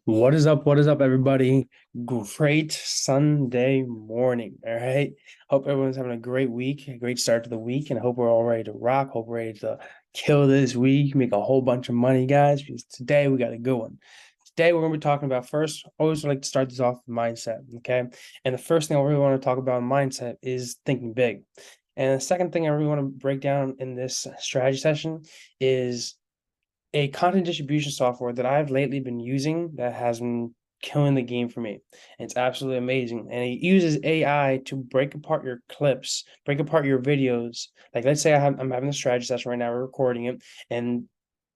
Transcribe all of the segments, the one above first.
What is up? What is up, everybody? Great Sunday morning. All right. Hope everyone's having a great week, a great start to the week, and I hope we're all ready to rock. Hope we're ready to kill this week, make a whole bunch of money, guys, because today we got a good one. Today we're going to be talking about first, always like to start this off with mindset. Okay. And the first thing I really want to talk about in mindset is thinking big. And the second thing I really want to break down in this strategy session is a content distribution software that I've lately been using that has been killing the game for me. It's absolutely amazing. And it uses AI to break apart your clips, break apart your videos. Like let's say I'm having a strategy session right now, we're recording it, and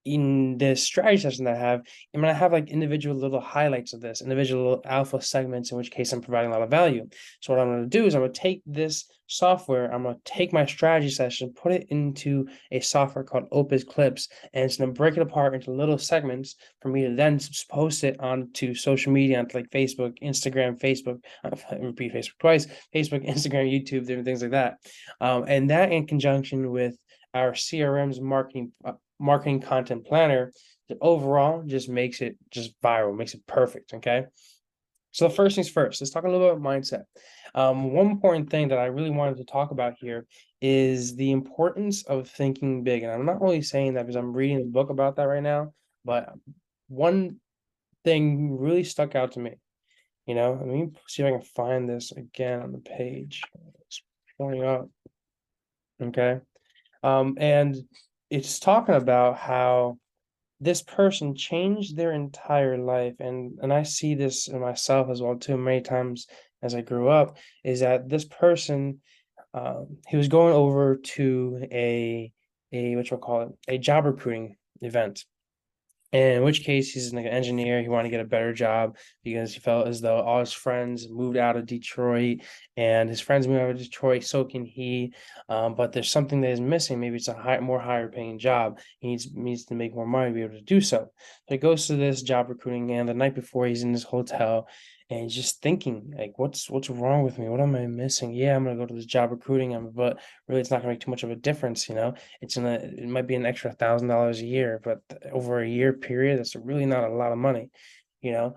in this strategy session that I have, I'm gonna have like individual little highlights of this, individual little alpha segments, in which case I'm providing a lot of value. So what I'm gonna do is I'm gonna take this software, I'm gonna take my strategy session, put it into a software called Opus Clips, and it's gonna break it apart into little segments for me to then post it onto social media, onto like Facebook, Instagram, Facebook, I repeat Facebook twice, Facebook, Instagram, YouTube, different things like that. And that in conjunction with our CRM's marketing content planner that overall just makes it just viral, makes it perfect. Okay. So the first things first, let's talk a little bit about mindset. One important thing that I really wanted to talk about here is the importance of thinking big. And I'm not really saying that because I'm reading a book about that right now, but one thing really stuck out to me. Let me see if I can find this again on the page. It's pulling up. Okay. And it's talking about how this person changed their entire life, and I see this in myself as well too many times as I grew up, is that this person, he was going over to a what you call it, a job recruiting event, and in which case he's like an engineer. He wanted to get a better job because he felt as though all his friends moved out of Detroit, and his friends moved out of Detroit, so can he. But there's something that is missing. Maybe it's a more higher paying job. He needs to make more money to be able to do so. So he goes to this job recruiting, and the night before he's in this hotel, and he's just thinking like, what's wrong with me? What am I missing? Yeah, I'm gonna go to this job recruiting, but really it's not gonna make too much of a difference. It might be an extra $1,000 a year, but over a year period, that's really not a lot of money, you know.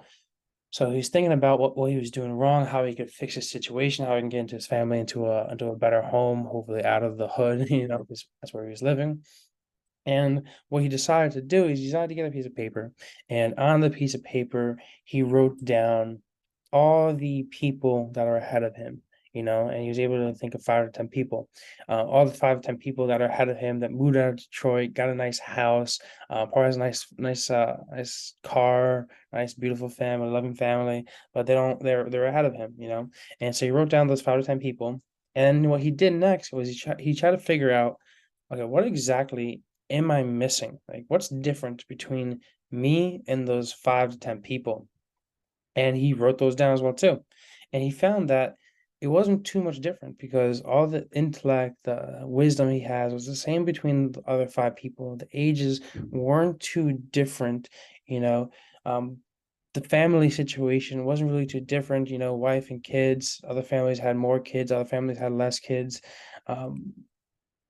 So he's thinking about what he was doing wrong, how he could fix his situation, how he can get into his family into a better home, hopefully out of the hood, because that's where he was living. And what he decided to do is he decided to get a piece of paper, and on the piece of paper, he wrote down all the people that are ahead of him, and he was able to think of 5 to 10 people, all the 5 to 10 people that are ahead of him that moved out of Detroit, got a nice house, probably has a nice car, nice, beautiful family, loving family, but they're ahead of him. And so he wrote down those 5 to 10 people. And what he did next was he tried to figure out, okay, what exactly am I missing? Like, what's different between me and those 5 to 10 people? And he wrote those down as well too. And he found that it wasn't too much different because all the intellect, the wisdom he has was the same between the other 5 people. The ages weren't too different, you know. Um, the family situation wasn't really too different, wife and kids. Other families had more kids, other families had less kids. Um,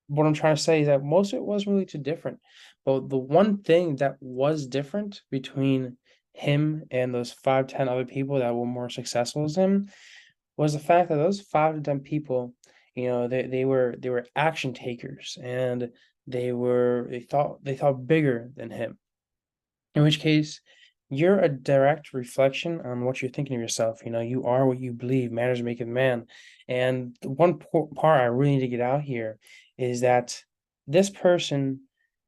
what I'm trying to say is that most of it wasn't really too different. But the one thing that was different between him and those 5, 10 other people that were more successful as him was the fact that those 5 to 10 people, they were action takers, and they thought bigger than him. In which case, you're a direct reflection on what you're thinking of yourself. You are what you believe. Manners make a man. And the one part I really need to get out here is that this person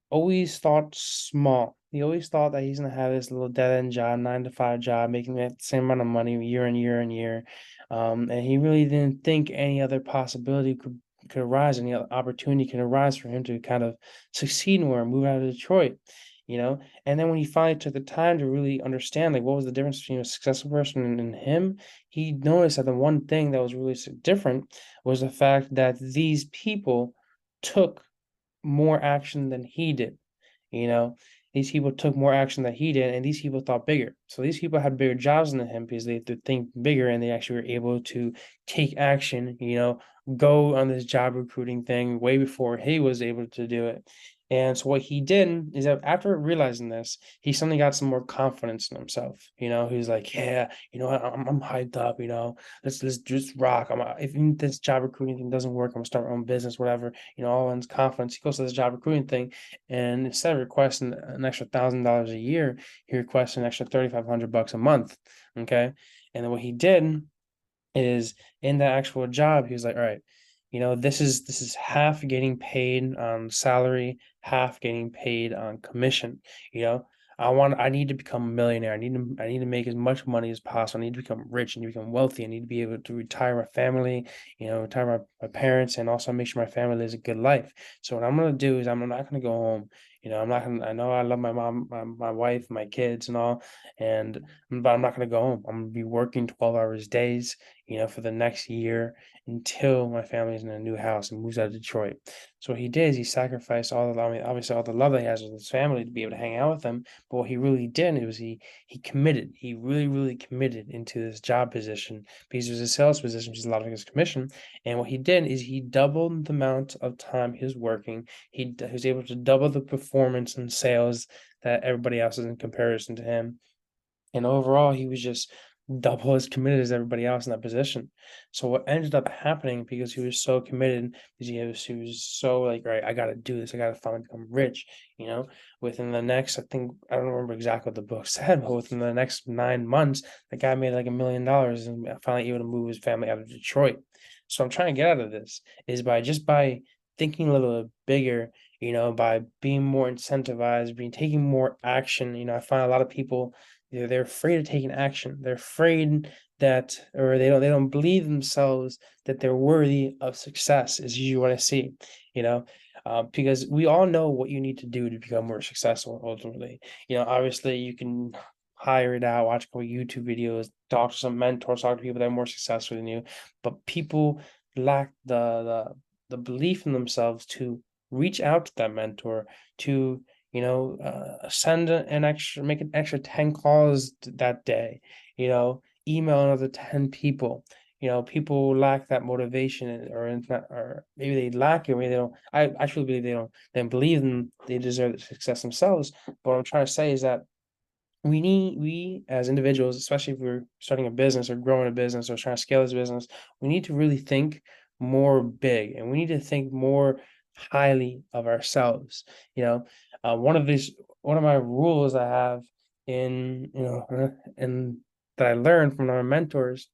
always thought small. He always thought that he's gonna have this little dead end job, 9 to 5 job, making that same amount of money year and year and year. And he really didn't think any other possibility could arise, any other opportunity can arise for him to kind of succeed more and move out of Detroit. And then when he finally took the time to really understand, like, what was the difference between a successful person and him, he noticed that the one thing that was really different was the fact that these people took more action than he did. You know, these people took more action than he did, and these people thought bigger. So these people had bigger jobs than him because they think bigger, and they actually were able to take action, go on this job recruiting thing way before he was able to do it. And so what he did is that after realizing this, he suddenly got some more confidence in himself. He's like, yeah, I'm hyped up. Let's just rock. If this job recruiting thing doesn't work, I'm gonna start my own business, whatever. All in his confidence. He goes to this job recruiting thing, and instead of requesting an extra $1,000 a year, he requested an extra $3,500 a month. Okay, and then what he did is in that actual job, he was like, all right, this is half getting paid on salary, half getting paid on commission. You know, I need to become a millionaire. I need to make as much money as possible. I need to become rich. I need to become wealthy. I need to be able to retire my family, retire my parents, and also make sure my family lives a good life. So what I'm gonna do is I'm not gonna go home. I'm not gonna. I know I love my mom, my wife, my kids, and all, but I'm not gonna go home. I'm gonna be working 12 hours days, for the next year until my family's in a new house and moves out of Detroit. So what he did is he sacrificed obviously all the love that he has with his family to be able to hang out with them. But what he really did was he committed. He really, really committed into this job position because it was a sales position, which is a lot of his commission. And what he did is he doubled the amount of time he was working. He was able to double the performance and sales that everybody else is in comparison to him. And overall, he was just double as committed as everybody else in that position. So what ended up happening, because he was so committed, is he was so like, right, I gotta do this, I gotta finally become rich, within the next, I don't remember exactly what the book said, but within the next 9 months, the guy made like $1 million and finally able to move his family out of Detroit. So I'm trying to get out of this is by thinking a little bit bigger, by being more incentivized, being taking more action. I find a lot of people, they're afraid of taking action. They're afraid that, or they don't believe themselves that they're worthy of success, is usually what I see, because we all know what you need to do to become more successful ultimately. Obviously you can hire it out, watch a couple YouTube videos, talk to some mentors, talk to people that are more successful than you, but people lack the belief in themselves to reach out to that mentor, to send make an extra 10 calls that day, email another 10 people. People lack that motivation, or or maybe they lack it, maybe they don't. I actually believe they don't believe they deserve the success themselves. But what I'm trying to say is that we as individuals, especially if we're starting a business or growing a business or trying to scale this business, we need to really think more big, and we need to think more highly of ourselves. One of my rules I have in and that I learned from our mentors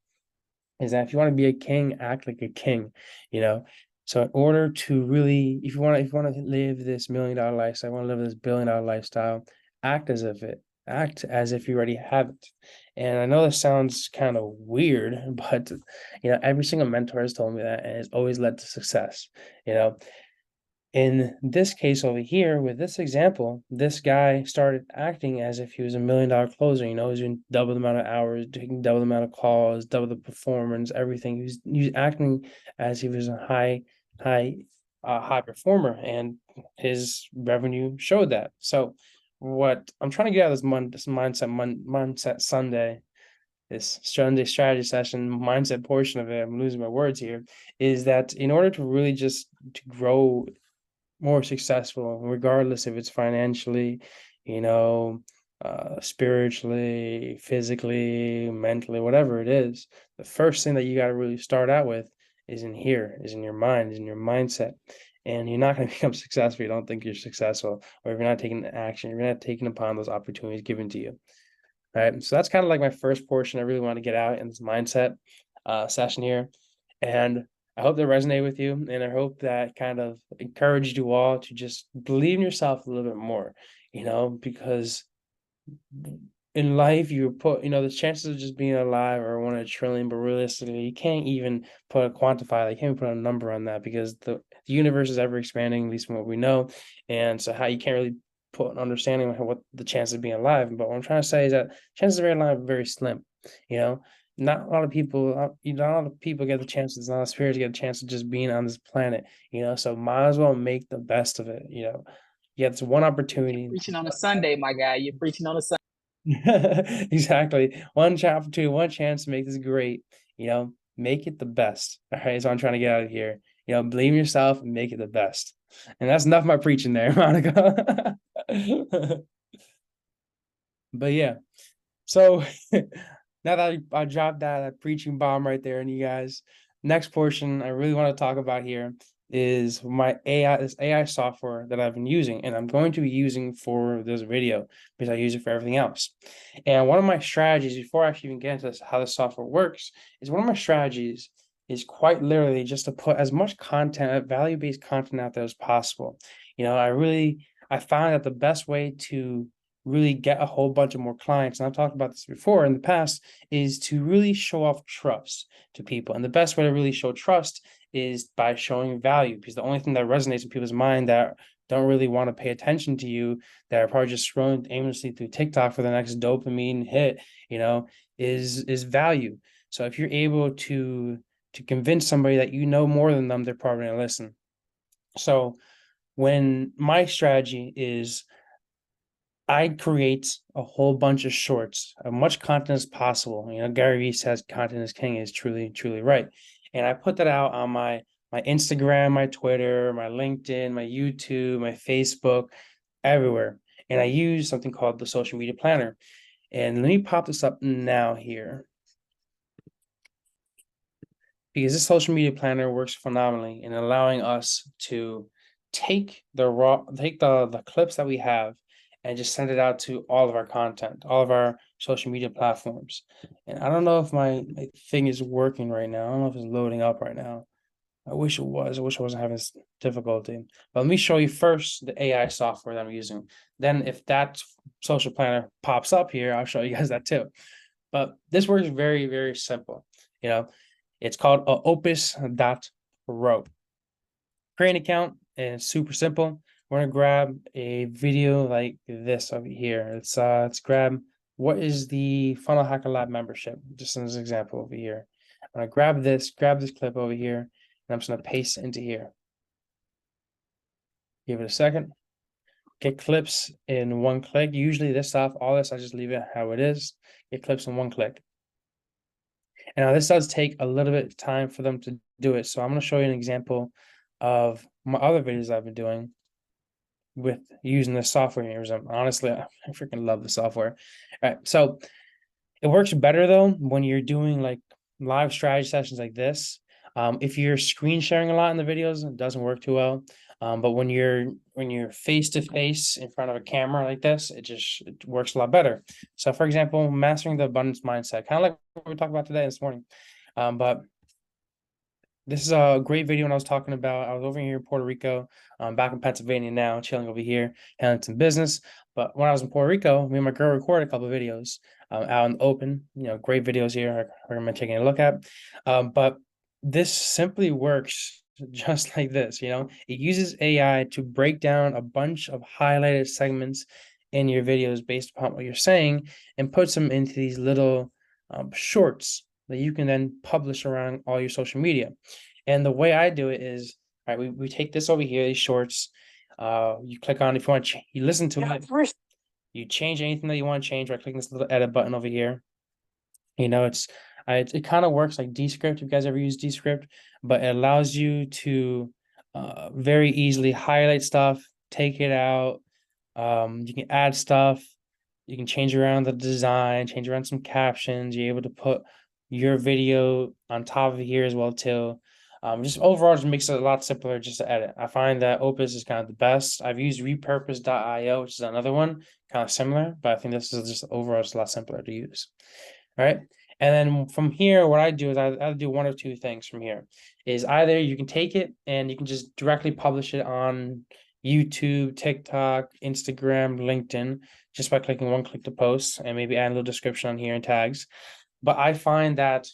is that if you want to be a king, act like a king, you know. So in order to really, if you want to live this $1 million lifestyle, want to live this $1 billion lifestyle, act as if you already have it. And I know this sounds kind of weird, but every single mentor has told me that, and it's always led to success. You know, in this case over here, with this example, this guy started acting as if he was $1 million closer. He's doing double the amount of hours, taking double the amount of calls, double the performance, everything. He was acting as if he was a high performer, and his revenue showed that. So, what I'm trying to get out of this mindset Sunday, this Sunday strategy session mindset portion of it, I'm losing my words here, is that in order to really just to grow more successful, regardless if it's financially, spiritually, physically, mentally, whatever it is. The first thing that you got to really start out with is in here, is in your mind, is in your mindset. And you're not going to become successful if you don't think you're successful, or if you're not taking action, if you're not taking upon those opportunities given to you. All right. So that's kind of like my first portion I really want to get out in this mindset session here. And I hope that resonated with you. And I hope that kind of encouraged you all to just believe in yourself a little bit more, because in life you put, the chances of just being alive are 1 in 1 trillion, but realistically, you can't even quantify that. You can't even put a number on that, because the universe is ever expanding, at least from what we know. And so how you can't really put an understanding on what the chances of being alive. But what I'm trying to say is that chances of being alive are very slim. Not a lot of people, not a lot of people get the chances, not a lot of spirits get a chance of just being on this planet. So might as well make the best of it. You have this one opportunity. Preaching on a Sunday, my guy. You're preaching on a Sunday. Exactly. One opportunity, one chance to make this great. Make it the best. All right. So I'm trying to get out of here. Believe in yourself and make it the best. And that's enough of my preaching there, Monica. But yeah, so now that I dropped that preaching bomb right there, and you guys, next portion I really want to talk about here is my this AI software that I've been using, and I'm going to be using for this video because I use it for everything else. And one of my strategies, before I actually even get into this, how the software works, is one of my strategies is quite literally just to put as much content, value-based content out there as possible. I found that the best way to really get a whole bunch of more clients, and I've talked about this before in the past, is to really show off trust to people. And the best way to really show trust is by showing value, because the only thing that resonates in people's mind that don't really want to pay attention to you, that are probably just scrolling aimlessly through TikTok for the next dopamine hit, is value. So if you're able to convince somebody that you know more than them, they're probably going to listen. So when my strategy is I create a whole bunch of shorts, as much content as possible. Gary Vee says content is king is truly, truly right. And I put that out on my Instagram, my Twitter, my LinkedIn, my YouTube, my Facebook, everywhere. And I use something called the social media planner. And let me pop this up now here, because this social media planner works phenomenally in allowing us to take the clips that we have and just send it out to all of our content, all of our social media platforms. And I don't know if my thing is working right now. I don't know if it's loading up right now. I wish it was. I wish I wasn't having this difficulty. But let me show you first the AI software that I'm using. Then if that social planner pops up here, I'll show you guys that too. But this works very, very simple. You know, it's called opus.pro. Create an account, and it's super simple. We're gonna grab a video like this over here. Let's grab what is the Funnel Hacker Lab membership, just as an example over here. I'm gonna grab this clip over here, and I'm just gonna paste it into here. Give it a second. Get clips in one click. Usually this stuff, all this, I just leave it how it is. Get clips in one click. And now this does take a little bit of time for them to do it. So I'm going to show you an example of my other videos I've been doing with using this software here. Honestly, I freaking love the software. All right. So it works better though when you're doing like live strategy sessions like this. If you're screen sharing a lot in the videos, it doesn't work too well. But when you're face to face in front of a camera like this, it works a lot better. So for example, mastering the abundance mindset, kind of like what we talked about today this morning. But this is a great video. When I was talking about, I was over here in Puerto Rico, back in Pennsylvania now, chilling over here, handling some business. But when I was in Puerto Rico, me and my girl recorded a couple of videos out in the open. Great videos here. I recommend taking a look at. But this simply works just like this. It uses AI to break down a bunch of highlighted segments in your videos based upon what you're saying, and puts them into these little shorts that you can then publish around all your social media. And the way I do it is, all right, we take this over here, these shorts. You click on, if you want to, you listen to it. First, you change anything that you want to change by clicking this little edit button over here. It kind of works like Descript. If you guys ever use Descript, but it allows you to very easily highlight stuff, take it out. You can add stuff. You can change around the design, change around some captions. You're able to put your video on top of here as well too. Just overall, just makes it a lot simpler just to edit. I find that Opus is kind of the best. I've used repurpose.io, which is another one, kind of similar, but I think this is just overall just a lot simpler to use. All right. And then from here, what I do is I do one of two things from here. Is either you can take it and you can just directly publish it on YouTube, TikTok, Instagram, LinkedIn, just by clicking one click to post and maybe add a little description on here and tags. But I find that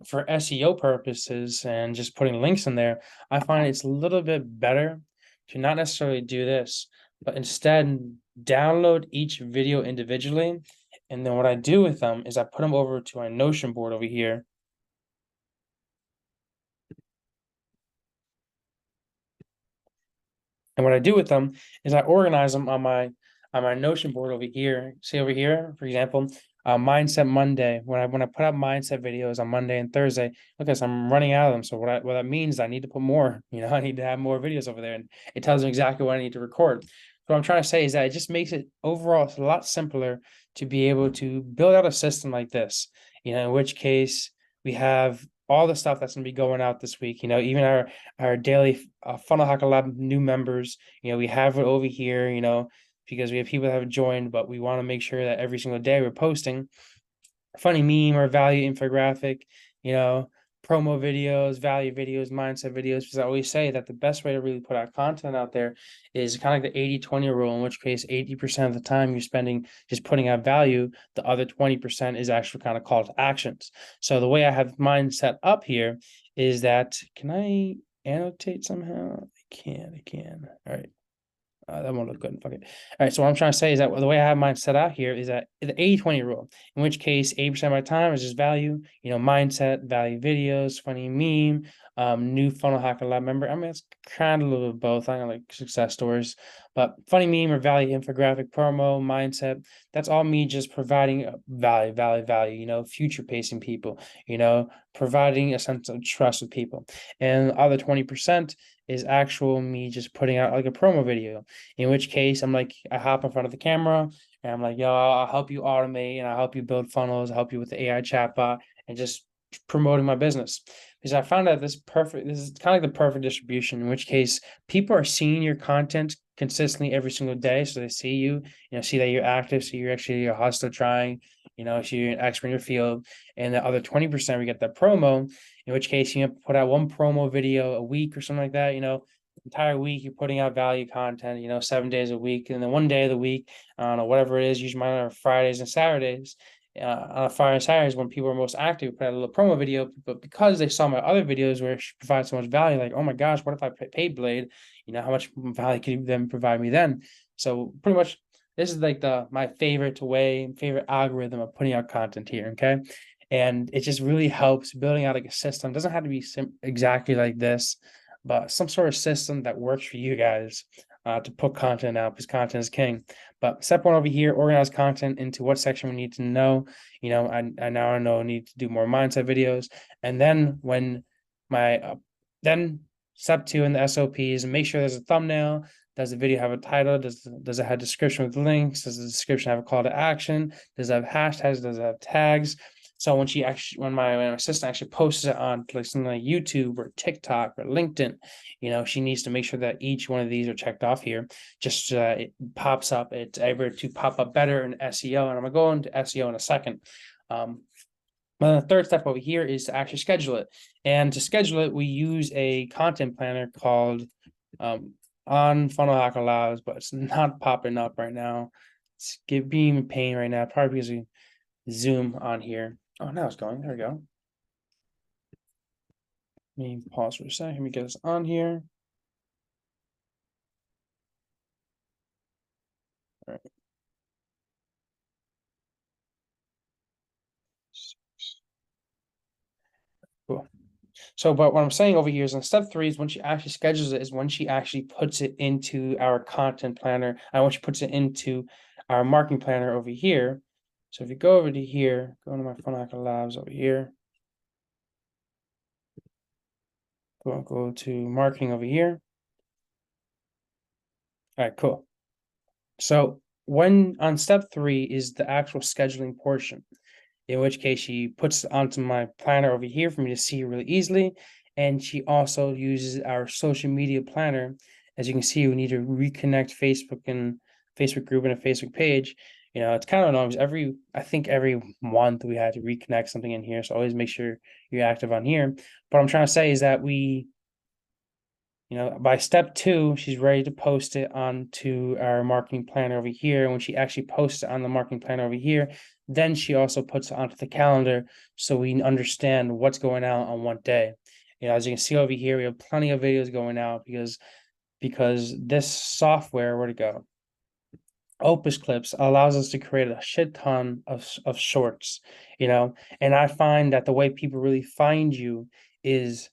for SEO purposes and just putting links in there, I find it's a little bit better to not necessarily do this, but instead download each video individually. And then what I do with them is I put them over to my Notion board over here. And what I do with them is I organize them on my Notion board over here. See over here, for example, Mindset Monday. When I put out mindset videos on Monday and Thursday, look, as I'm running out of them. So what that means, I need to put more. I need to have more videos over there, and it tells me exactly what I need to record. What I'm trying to say is that it just makes it overall a lot simpler to be able to build out a system like this. In which case we have all the stuff that's going to be going out this week. Even our daily Funnel Hacker Lab new members. We have it over here. Because we have people that have joined, but we want to make sure that every single day we're posting a funny meme or value infographic, you know, promo videos, value videos, mindset videos. Because I always say that the best way to really put out content out there is kind of like the 80-20 rule, in which case 80% of the time you're spending just putting out value, the other 20% is actually kind of call to actions. So the way I have mine set up here is that, can I annotate somehow? I can. All right. That won't look good. Fuck it. All right. So what I'm trying to say is that the way I have mine set out here is that the 80-20 rule, in which case 80% of my time is just value, mindset, value videos, funny meme, new Funnel Hacker Lab member. I mean, it's kind of a little bit of both. I like success stories, but funny meme or value infographic, promo, mindset. That's all me just providing value, future pacing people, providing a sense of trust with people. And the other 20% is actual me just putting out like a promo video, in which case I'm like, I hop in front of the camera and I'm like, yo, I'll help you automate and I'll help you build funnels, I'll help you with the AI chatbot and just promoting my business. Because I found out this is kind of like the perfect distribution, in which case people are seeing your content consistently every single day. So they see you, see that you're active, so you're actually a hustler trying, so you're an expert in your field. And the other 20% we get that promo, in which case you have to put out one promo video a week or something like that, entire week you're putting out value content, 7 days a week, and then one day of the week, I don't know, whatever it is, usually mine are Fridays and Saturdays. On Friday and Saturdays when people are most active, put out a little promo video, but because they saw my other videos where she provides so much value, like, oh my gosh, what if I paid Blade? How much value could you then provide me then? So pretty much this is like my favorite algorithm of putting out content here. Okay. And it just really helps building out like a system. It doesn't have to be exactly like this, but some sort of system that works for you guys to put content out, because content is king. But step one over here, organize content into what section we need to know. I now know I need to do more mindset videos. And then when then step two in the SOPs, and make sure there's a thumbnail. Does the video have a title? Does it have a description with links? Does the description have a call to action? Does it have hashtags? Does it have tags? So when my assistant actually posts it on like something like YouTube or TikTok or LinkedIn, she needs to make sure that each one of these are checked off here. Just it pops up. It's able to pop up better in SEO, and I'm gonna go into SEO in a second. The third step over here is to actually schedule it. And to schedule it, we use a content planner called on Funnel Hacker Labs, but it's not popping up right now. It's being a pain right now, probably because we zoom on here. Oh, now it's going. There we go. Let me pause for a second. Let me get this on here. All right. Cool. So, but what I'm saying over here is on step 3 is when she actually schedules it, is when she actually puts it into our content planner. And when she puts it into our marketing planner over here. So if you go over to here, go to my Funnel Hacker Labs over here. Go to marketing over here. All right, cool. So when on step 3 is the actual scheduling portion, in which case she puts it onto my planner over here for me to see really easily. And she also uses our social media planner. As you can see, we need to reconnect Facebook group and a Facebook page. It's kind of annoying. I think every month we had to reconnect something in here. So always make sure you're active on here. But what I'm trying to say is that by step 2, she's ready to post it onto our marketing planner over here. And when she actually posts it on the marketing planner over here, then she also puts it onto the calendar so we understand what's going out on what day. As you can see over here, we have plenty of videos going out because this software, where'd it go? Opus Clips allows us to create a shit ton of shorts, and I find that the way people really find you is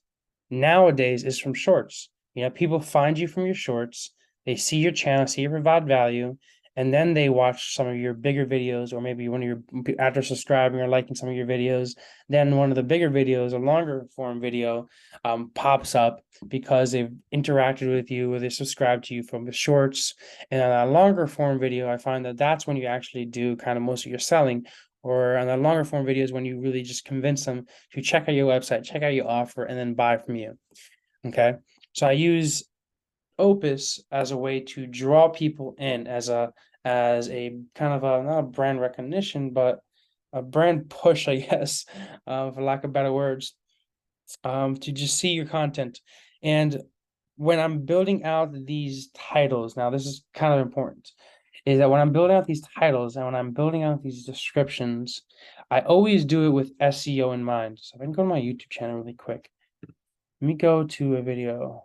nowadays is from shorts. People find you from your shorts, they see your channel, see you provide value, and then they watch some of your bigger videos, or maybe one of your, after subscribing or liking some of your videos, then one of the bigger videos, a longer form video, pops up because they've interacted with you or they subscribed to you from the shorts. And on a longer form video, I find that that's when you actually do kind of most of your selling. Or on the longer form videos, when you really just convince them to check out your website, check out your offer, and then buy from you. Okay. So I use Opus as a way to draw people in, as a kind of a, not a brand recognition, but a brand push, I guess, for lack of better words, to just see your content. And when I'm building out these titles, now this is kind of important, is that when I'm building out these titles and when I'm building out these descriptions, I always do it with SEO in mind. So if I can go to my YouTube channel really quick, let me go to a video.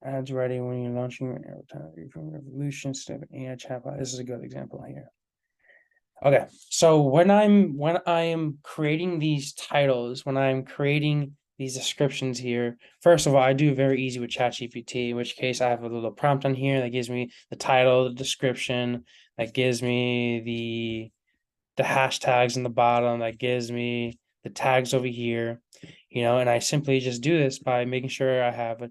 Ads ready when you're launching your advertising from Revolution step AI chatbot. This is a good example here. Okay, so when I am creating these titles, when I'm creating these descriptions here, first of all, I do it very easy with ChatGPT, in which case I have a little prompt on here that gives me the title, the description, that gives me the hashtags in the bottom, that gives me the tags over here, and I simply just do this by making sure I have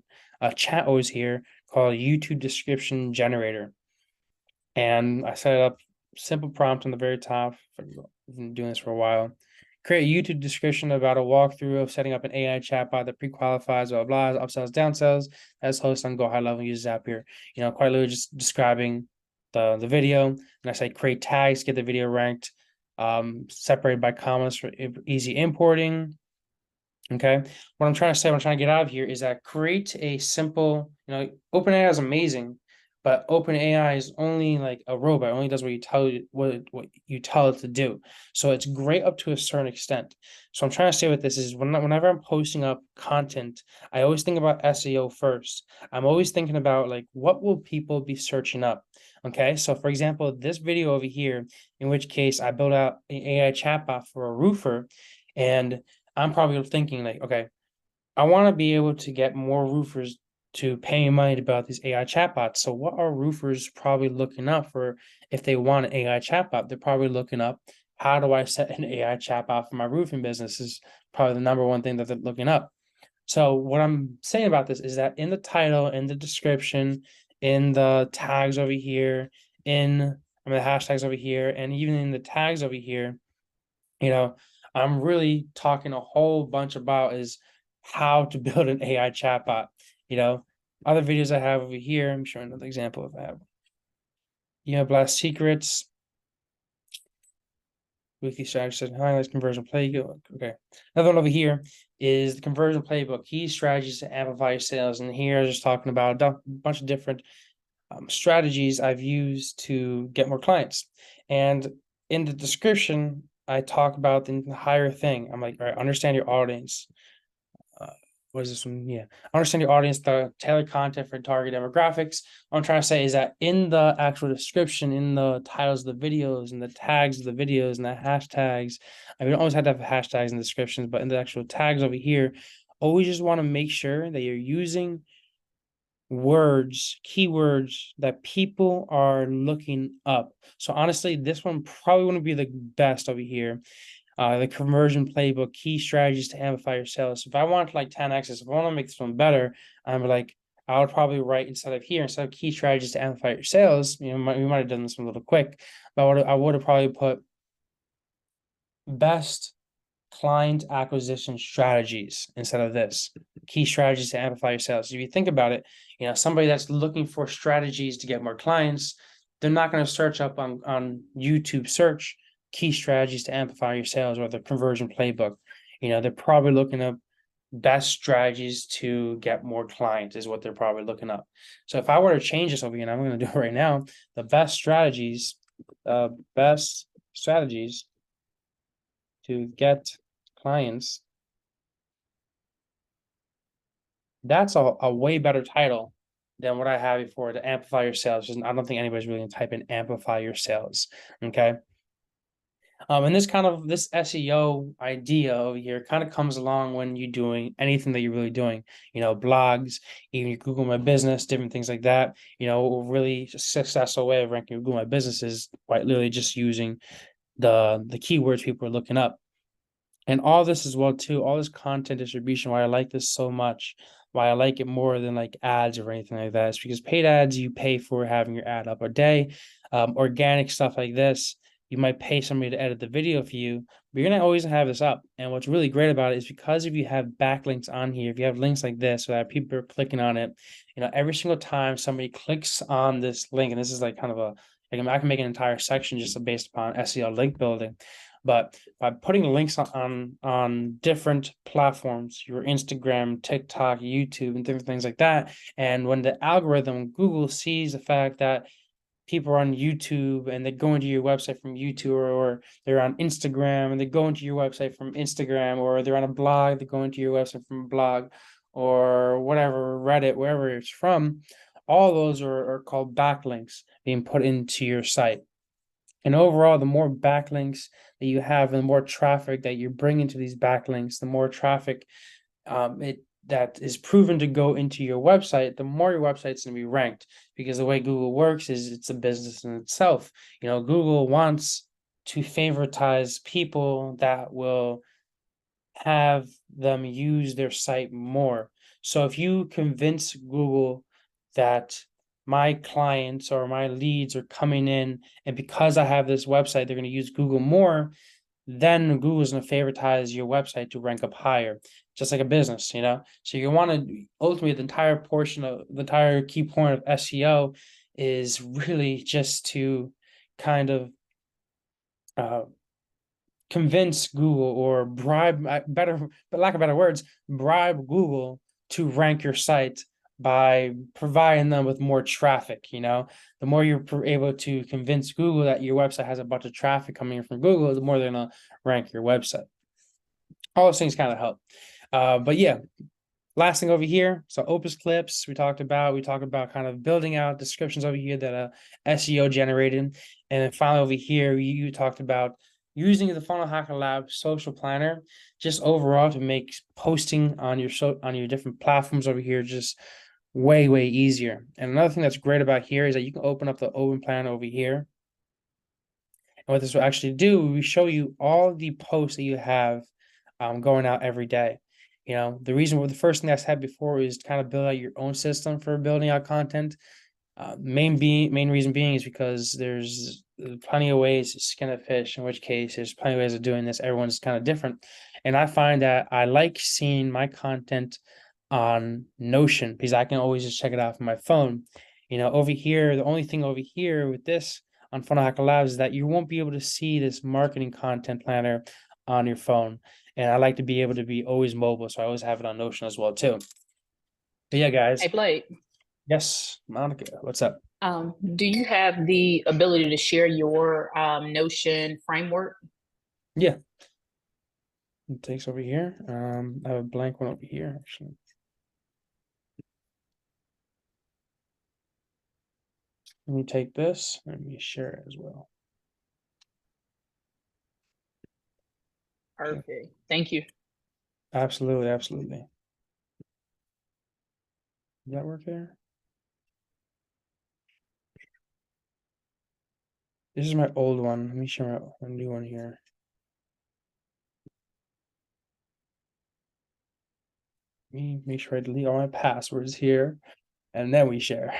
a chat always here called YouTube description generator. And I set up simple prompt on the very top. I've been doing this for a while. Create a YouTube description about a walkthrough of setting up an AI chatbot that pre-qualifies, blah, blah, blah, upsells, downsells, as host on Go High Level uses app here. Quite literally just describing the video. And I say create tags, get the video ranked, separated by commas for easy importing. Okay. What I'm trying to say, what I'm trying to get out of here is that create a simple, OpenAI is amazing, but OpenAI is only like a robot. It only does what you tell it, what you tell it to do. So it's great up to a certain extent. So I'm trying to say with this is whenever I'm posting up content, I always think about SEO first. I'm always thinking about like what will people be searching up. Okay. So for example, this video over here, in which case I built out an AI chatbot for a roofer, and I'm probably thinking like, okay, I want to be able to get more roofers to pay me money to build these AI chatbots. So what are roofers probably looking up for if they want an AI chatbot? They're probably looking up, how do I set an AI chatbot for my roofing business is probably the number one thing that they're looking up. So what I'm saying about this is that in the title, in the description, in the tags over here, the hashtags over here, and even in the tags over here, you know, I'm really talking a whole bunch about is how to build an AI chatbot. You know, other videos I have over here, I'm showing another example of that. Blast secrets, weekly strategy says highlights conversion playbook. Okay. Another one over here is the conversion playbook, key strategies to amplify your sales. And here I'm just talking about a bunch of different strategies I've used to get more clients. And in the description, I talk about the entire thing. I'm like, all right, understand your audience. What is this one? Yeah. Understand your audience, the tailored content for target demographics. What I'm trying to say is that in the actual description, in the titles of the videos and the tags of the videos and the hashtags, we don't always have to have hashtags in the descriptions, but in the actual tags over here, always just want to make sure that you're using words, keywords that people are looking up. So honestly, this one probably wouldn't be the best over here. The conversion playbook, key strategies to amplify your sales. If I want like 10x, if I want to make this one better, I'm like, I would probably write instead of key strategies to amplify your sales. We might have done this one a little quick, but I would have probably put best client acquisition strategies instead of this key strategies to amplify your sales. If you think about it, somebody that's looking for strategies to get more clients, they're not going to search up on YouTube search key strategies to amplify your sales or the conversion playbook. They're probably looking up best strategies to get more clients is what they're probably looking up. So if I were to change this over here, and I'm going to do it right now, the best strategies to get clients, that's a way better title than what I had before, to amplify your sales. I don't think anybody's really gonna type in amplify your sales. Okay. And this SEO idea over here kind of comes along when you're doing anything that you're really doing, blogs, even your Google My Business, different things like that. A really successful way of ranking Google My Business is quite literally just using the keywords people are looking up. And all this as well too, all this content distribution, why I like this so much, why I like it more than like ads or anything like that, is because paid ads you pay for having your ad up a day. Organic stuff like this, you might pay somebody to edit the video for you, but you're gonna always have this up. And what's really great about it is because if you have backlinks on here, if you have links like this so that people are clicking on it, every single time somebody clicks on this link, and this is like kind of I can make an entire section just based upon SEO link building. But by putting links on different platforms, your Instagram, TikTok, YouTube, and different things like that, and when the algorithm Google sees the fact that people are on YouTube and they go into your website from YouTube, or they're on Instagram and they go into your website from Instagram, or they're on a blog, they go into your website from a blog, or whatever, Reddit, wherever it's from, all those are called backlinks being put into your site. And overall, the more backlinks that you have and the more traffic that you bring into these backlinks, the more traffic it that is proven to go into your website, the more your website's going to be ranked. Because the way Google works is it's a business in itself. Google wants to favoritize people that will have them use their site more. So if you convince Google that my clients or my leads are coming in, and because I have this website, they're going to use Google more, then Google's going to favoritize your website to rank up higher, just like a business. So you want to ultimately the entire key point of SEO is really just to kind of convince Google or bribe better, but lack of better words, bribe Google to rank your site by providing them with more traffic. The more you're able to convince Google that your website has a bunch of traffic coming in from Google, the more they're gonna rank your website. All those things kind of help. But yeah, last thing over here, so Opus Clips, we talked about kind of building out descriptions over here that SEO generated. And then finally over here, you talked about using the Funnel Hacker Lab social planner just overall to make posting on your different platforms over here just way easier. And another thing that's great about here is that you can open up the open plan over here. And what this will actually do, we show you all the posts that you have going out every day. The first thing I said before is kind of build out your own system for building out content. Main reason being is because there's plenty of ways to skin a fish, in which case there's plenty of ways of doing this. Everyone's kind of different. And I find that I like seeing my content on Notion because I can always just check it out from my phone. Over here, the only thing over here with this on Funnel Hacker Labs is that you won't be able to see this marketing content planner on your phone. And I like to be able to be always mobile, so I always have it on Notion as well too. But yeah, guys. Hey Blake, Yes, Monica, what's up? do you have the ability to share your Notion framework? Yeah, it takes over here. I have a blank one over here, actually. Let me take this. Let me share it as well. Okay. Perfect. Thank you. Absolutely. Does that work there? This is my old one. Let me share my new one here. Let me make sure I delete all my passwords here, and then we share.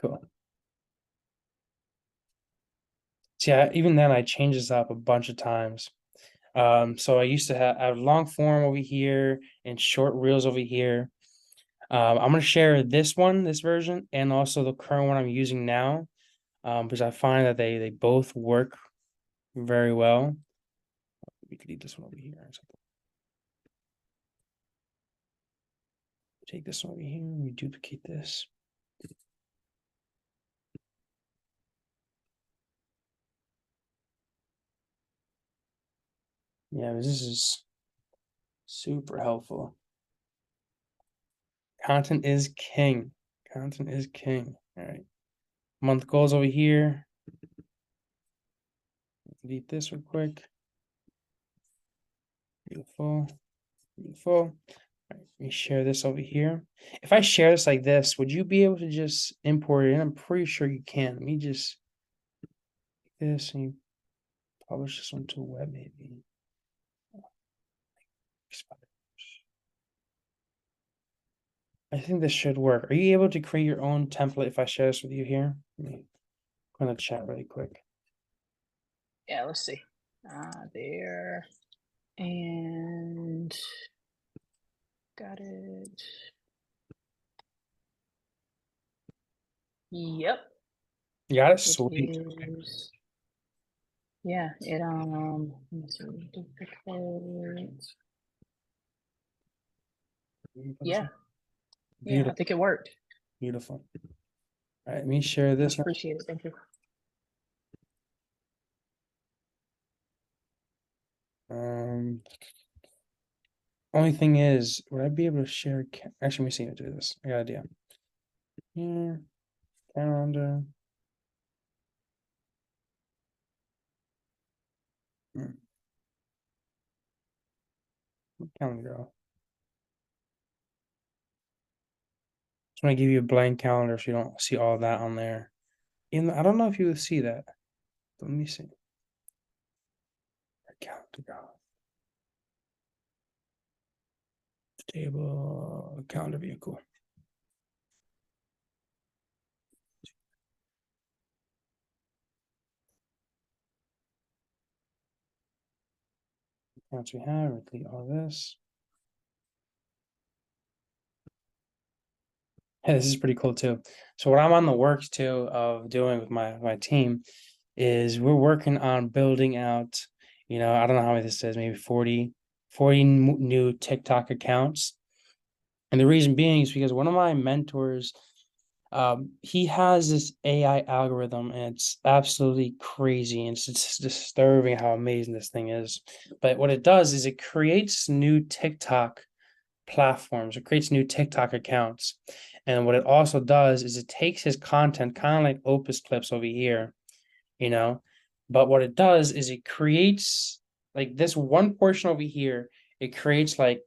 Cool. So yeah, even then I changed this up a bunch of times. So I used to have long form over here and short reels over here. I'm gonna share this version, and also the current one I'm using now, because I find that they both work very well. We could delete this one over here. Take this one over here. We duplicate this. Yeah, this is super helpful. Content is king. Content is king. All right. Month goals over here. delete this real quick. Beautiful. Beautiful. All right, let me share this over here. If I share this like this, would you be able to just import it in? I'm pretty sure you can. Let me just this and you publish this onto a web maybe. I think this should work. Are you able to create your own template if I share this with you here? Let me go in the chat really quick. Yeah, let's see. There. And got it. Yep. You got it? It Sweet. is. Yeah, it let's see, duplicate. Yeah, yeah, I Beautiful. think it worked. Beautiful. All right, let me share this now. Appreciate it. Thank you. Only thing is, would I be able to share? Actually, let me see how to do this. I got an idea. Here, calendar. Calendar go. Just want to give you a blank calendar so you don't see all that on there. I don't know if you would see that. But let me see. Calendar go. Table calendar vehicle. Once we have, we delete all this. Hey, this is pretty cool too. So what I'm on the works too of doing with my team is we're working on building out, I don't know how many this is, maybe 40 new TikTok accounts. And the reason being is because one of my mentors, he has this AI algorithm and it's absolutely crazy and it's disturbing how amazing this thing is. But what it does is it creates new TikTok platforms, it creates new TikTok accounts. And what it also does is it takes his content, kind of like Opus Clips over here, you know. But what it does is it creates like this one portion over here, it creates like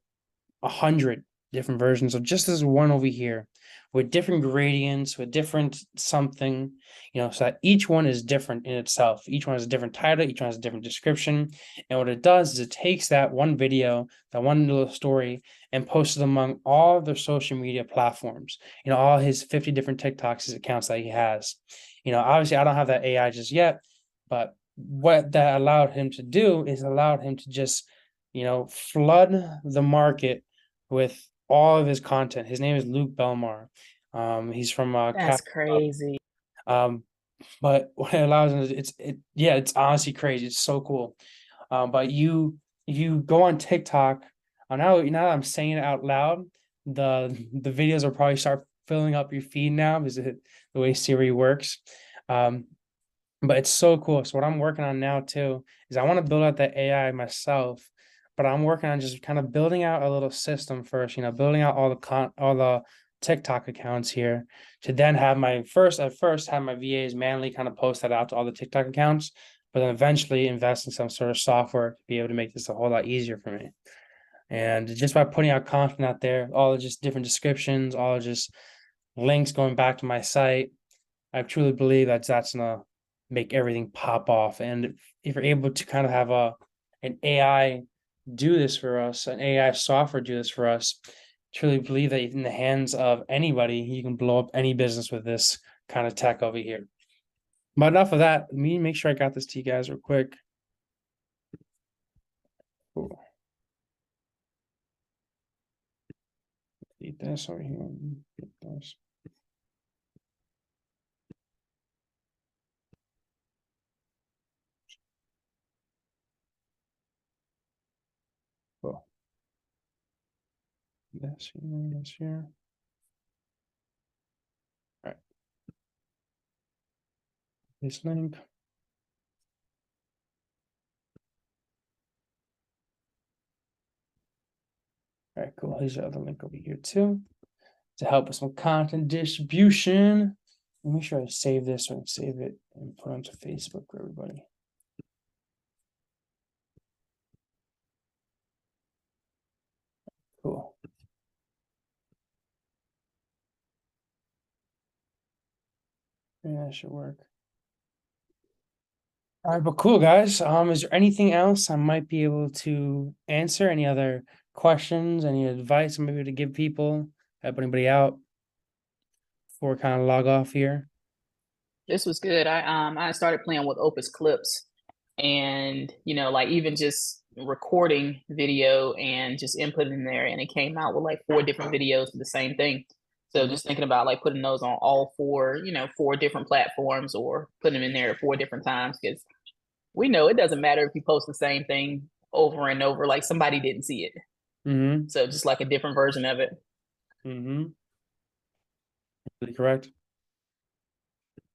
100 different versions of just this one over here with different gradients, with different something, so that each one is different in itself. Each one has a different title, each one has a different description. And what it does is it takes that one video, that one little story, and posts it among all of their social media platforms, all his 50 different TikToks, his accounts that he has. Obviously I don't have that AI just yet, but what that allowed him to do is allowed him to just, flood the market with all of his content. His name is Luke Belmar. He's from That's crazy. but what it allows him is it's honestly crazy. It's so cool. But you go on TikTok. Now that I'm saying it out loud, the videos will probably start filling up your feed now because the way Siri works. But it's so cool. So what I'm working on now too is I want to build out the AI myself, but I'm working on just kind of building out a little system first, building out all the TikTok accounts here to then have at first have my VAs manually kind of post that out to all the TikTok accounts, but then eventually invest in some sort of software to be able to make this a whole lot easier for me. And just by putting out content out there, all just different descriptions, all just links going back to my site, I truly believe that's gonna make everything pop off. And if you're able to kind of have an AI do this for us, an AI software do this for us, truly believe that in the hands of anybody, you can blow up any business with this kind of tech over here. But enough of that. Let me make sure I got this to you guys real quick. Cool. Delete this over here. Delete this. Cool. This here, this here. All right. This link. All right, cool. Here's the other link over here too to help us with content distribution. Let me make sure I save this one, save it, and put it onto Facebook for everybody. Yeah, that should work. All right, but cool, guys. Is there anything else I might be able to answer? Any other questions? Any advice maybe to give people? Help anybody out before we kind of log off here? This was good. I started playing with Opus Clips, and like even just recording video and just inputting in there, and it came out with like 4 different videos for the same thing. So Mhm. just thinking about like putting those on all four, 4 different platforms, or putting them in there at 4 different times, because we know it doesn't matter if you post the same thing over and over, like somebody didn't see it. Mm-hmm. So just like a different version of it. Mm-hmm. Really correct.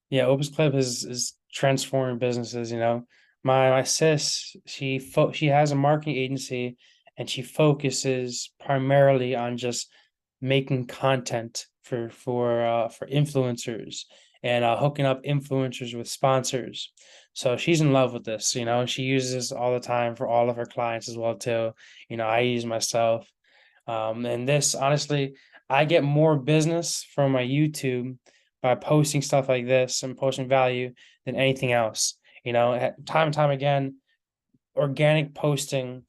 Yeah, Opus Clip is transforming businesses, you know. My sis, she has a marketing agency and she focuses primarily on just making content for influencers and hooking up influencers with sponsors. So she's in love with this, you know. She uses this all the time for all of her clients as well too. You know, I use myself. And this, honestly, I get more business from my YouTube by posting stuff like this and posting value than anything else. You know, time and time again, organic posting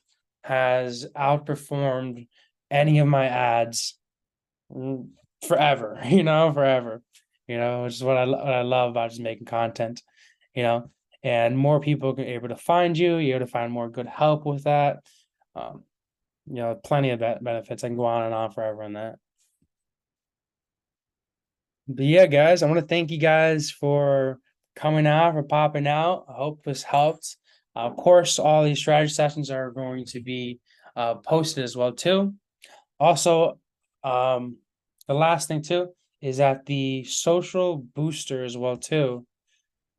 has outperformed any of my ads forever, you know, forever, which is what I love about just making content, you know, and more people are able to find you, you're able to find more good help with that. Um, plenty of benefits. I can go on and on forever on that. But yeah, guys, I want to thank you guys for coming out, for popping out. I hope this helped. Of course, all these strategy sessions are going to be posted as well too. Also, the last thing too is that the social booster as well too.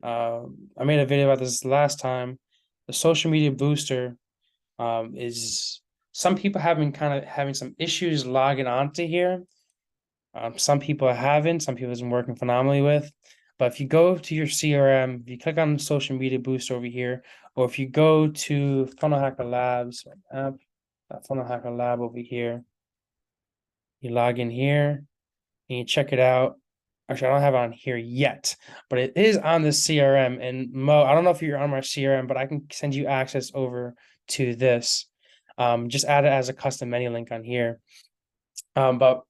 I made a video about this last time. The social media booster is some people have been kind of having some issues logging onto here. Some people haven't, some people have been working phenomenally with. But if you go to your CRM, if you click on social media boost over here, or if you go to Funnel Hacker Labs app, Funnel Hacker Lab over here, you log in here and you check it out. Actually, I don't have it on here yet, but it is on the CRM. And Mo, I don't know if you're on my CRM, but I can send you access over to this. Just add it as a custom menu link on here. But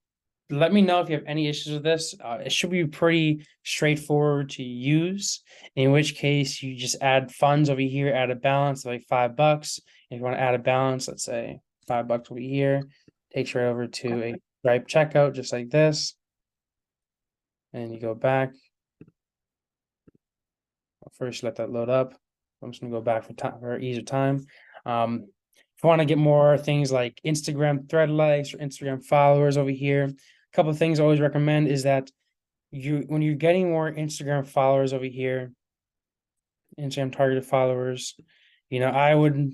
let me know if you have any issues with this. It should be pretty straightforward to use. In which case, you just add funds over here, add a balance of like $5. If you want to add a balance, let's say $5 over here, takes you right over to a Stripe checkout, just like this. And you go back. First, let that load up. I'm just gonna go back for time for ease of time. If you want to get more things like Instagram thread likes or Instagram followers over here, a couple of things I always recommend is that when you're getting more Instagram followers over here, Instagram targeted followers, I would,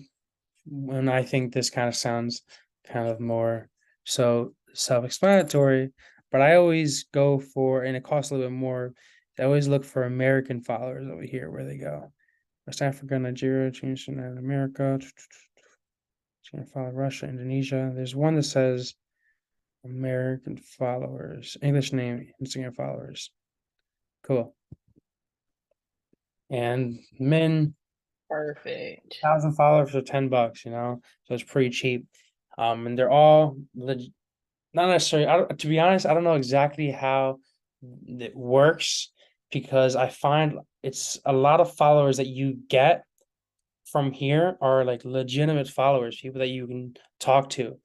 when I think this kind of sounds kind of more so self-explanatory, but I always go for, and it costs a little bit more. I always look for American followers over here where they go. West Africa, Nigeria, change to America, follow Russia, Indonesia. There's one that says American followers, English name, Instagram followers. Cool. And men, Perfect. 1,000 followers for $10, so it's pretty cheap. And they're all not necessarily. To be honest, I don't know exactly how it works because I find it's a lot of followers that you get from here are like legitimate followers, people that you can talk to.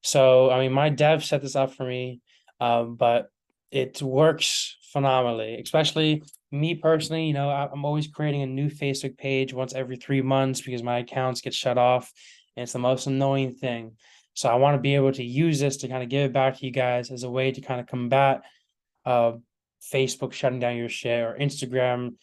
So, I mean, my dev set this up for me, but it works phenomenally, especially me personally. I'm always creating a new Facebook page once every 3 months because my accounts get shut off, and it's the most annoying thing. So, I want to be able to use this to kind of give it back to you guys as a way to kind of combat uh, Facebook shutting down your shit or Instagram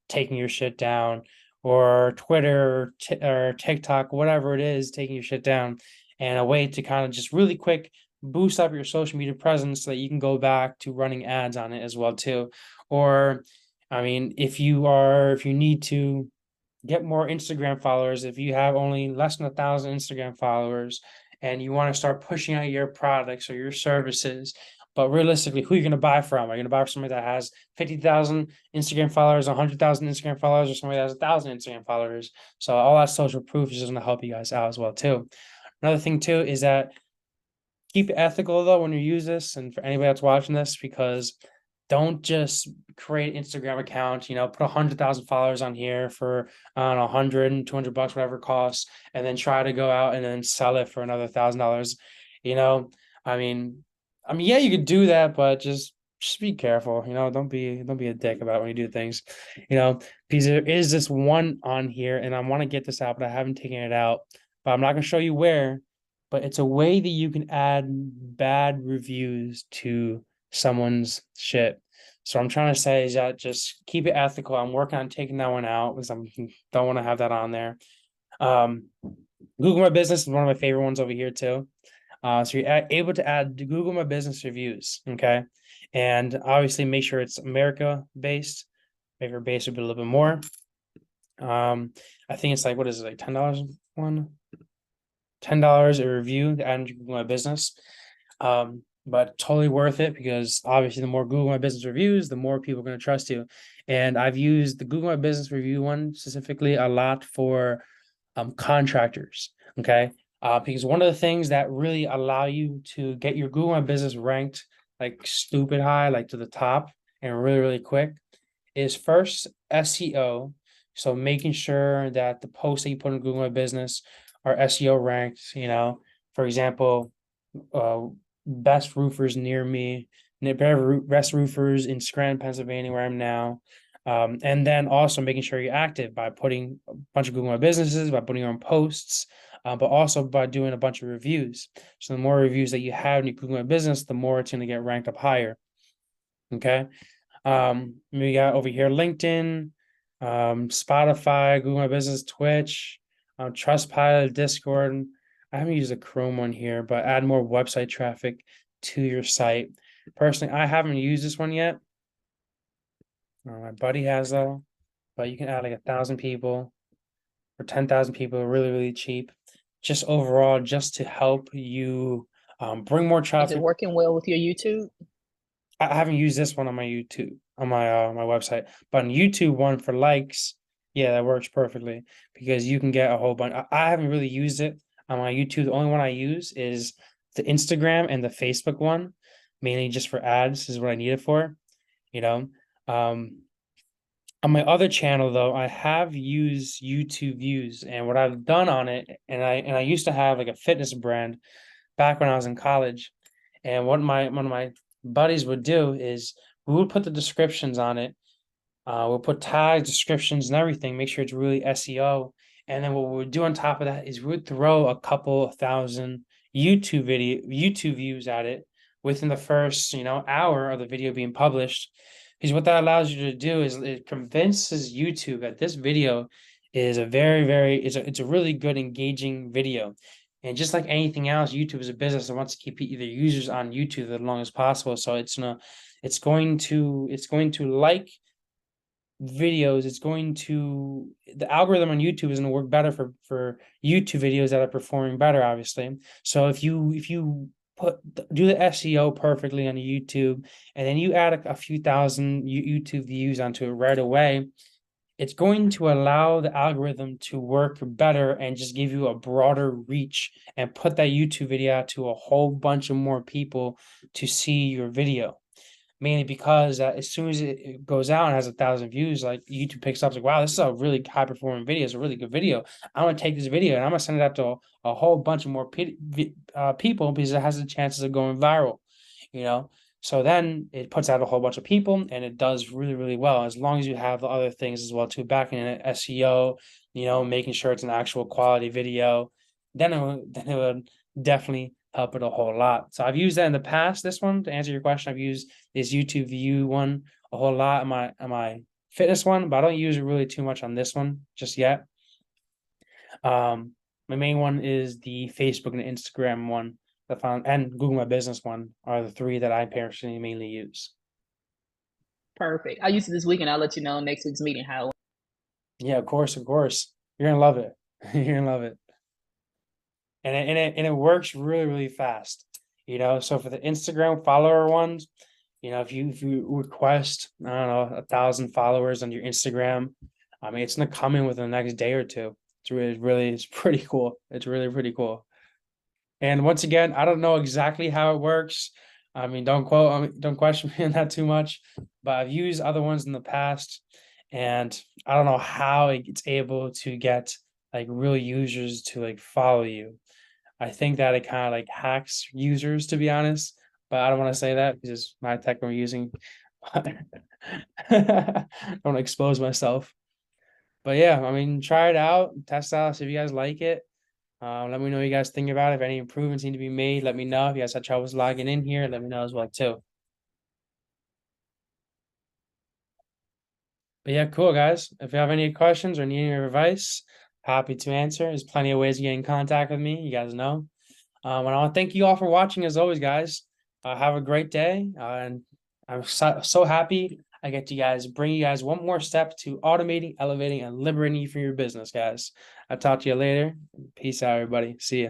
taking your shit down or Twitter or TikTok, whatever it is, taking your shit down, and a way to kind of just really quick boost up your social media presence so that you can go back to running ads on it as well too. Or, I mean, if you need to get more Instagram followers, if you have only less than 1,000 Instagram followers and you want to start pushing out your products or your services But realistically, who are you going to buy from? Are you going to buy from somebody that has 50,000 Instagram followers, 100,000 Instagram followers, or somebody that has 1,000 Instagram followers? So all that social proof is just going to help you guys out as well too. Another thing too is that keep it ethical though when you use this, and for anybody that's watching this, because don't just create Instagram account, put 100,000 followers on here for, I don't know, 100, 200 bucks, whatever it costs, and then try to go out and then sell it for another $1,000. You know, I mean, yeah, you could do that, but just be careful. Don't be a dick about it when you do things. Because there is this one on here, and I want to get this out, but I haven't taken it out. But I'm not gonna show you where. But it's a way that you can add bad reviews to someone's shit. So I'm trying to say is that just keep it ethical. I'm working on taking that one out because I don't want to have that on there. Um, Google My Business is one of my favorite ones over here too. So you're able to add Google My Business reviews, okay? And obviously make sure it's America based. Make it based a little bit more. I think it's like, what is it, like $10 one? $10 a review to add to Google My Business. But totally worth it because obviously the more Google My Business reviews, the more people are going to trust you. And I've used the Google My Business review one specifically a lot for contractors. Okay. Because one of the things that really allow you to get your Google My Business ranked like stupid high, like to the top and really, really quick is first SEO. So making sure that the posts that you put in Google My Business are SEO ranked, for example, uh, best roofers near me, best roofers in Scranton, Pennsylvania, where I'm now. And then also making sure you're active by putting a bunch of Google My Businesses, by putting your own posts, but also by doing a bunch of reviews. So the more reviews that you have in your Google My Business, the more it's going to get ranked up higher. Okay. We got over here LinkedIn, Spotify, Google My Business, Twitch, Trustpilot, Discord. I haven't used the Chrome one here, but add more website traffic to your site. Personally, I haven't used this one yet. My buddy has though, but you can add like 1,000 people or 10,000 people, really, really cheap. Just overall, just to help you bring more Is it traffic. working well with your YouTube? I haven't used this one on my YouTube on my website, but on YouTube one for likes, yeah, that works perfectly because you can get a whole bunch. I haven't really used it on my YouTube. The only one I use is the Instagram and the Facebook one, mainly just for ads is what I need it for, you know. Um, on my other channel though, I have used YouTube views, and what I've done on it, and I used to have like a fitness brand back when I was in college. And what one of my buddies would do is we would put the descriptions on it. We'll put tags, descriptions, and everything. Make sure it's really SEO. And then what we would do on top of that is we would throw a couple of thousand YouTube views at it within the first hour of the video being published. Because what that allows you to do is it convinces YouTube that this video is a very, very it's a really good engaging video. And just like anything else, YouTube is a business that wants to keep their users on YouTube as long as possible. So it's going to like videos. The algorithm on YouTube is going to work better for YouTube videos that are performing better, obviously. So if you do the SEO perfectly on YouTube, and then you add a few thousand YouTube views onto it right away, it's going to allow the algorithm to work better and just give you a broader reach and put that YouTube video out to a whole bunch of more people to see your video. Mainly because as soon as it goes out and has 1,000 views, like YouTube picks up, like, wow, this is a really high performing video. It's a really good video. I'm gonna take this video and I'm gonna send it out to a whole bunch of more people because it has the chances of going viral. You know, so then it puts out a whole bunch of people and it does really, really well as long as you have the other things as well too, backing in it, SEO, making sure it's an actual quality video. Then it would definitely help it a whole lot. So I've used that in the past. This one, to answer your question, I've used this YouTube view one a whole lot on my fitness one, but I don't use it really too much on this one just yet. My main one is the Facebook and Instagram one and Google My Business one are the three that I personally mainly use. Perfect. I use it this week, and I'll let you know next week's meeting how. Yeah, of course, of course. You're gonna love it. You're gonna love it. And it works really, really fast. So for the Instagram follower ones, if you request, I don't know, 1,000 followers on your Instagram, I mean, it's gonna come in within the next day or two. It's pretty cool. It's really pretty cool. And once again, I don't know exactly how it works. I mean, don't question me on that too much. But I've used other ones in the past, and I don't know how it's able to get like real users to like follow you. I think that it kind of like hacks users, to be honest. But I don't want to say that because it's my tech we're using. I don't want to expose myself. But yeah, I mean, try it out, test out, see if you guys like it. Let me know what you guys think about it. If any improvements need to be made, let me know. If you guys had troubles logging in here, let me know as well too. But yeah, cool guys. If you have any questions or need any advice, happy to answer. There's plenty of ways to get in contact with me. You guys know. And I want to thank you all for watching as always, guys. Have a great day. And I'm so happy I get to bring you guys one more step to automating, elevating, and liberating you from your business, guys. I'll talk to you later. Peace out, everybody. See ya.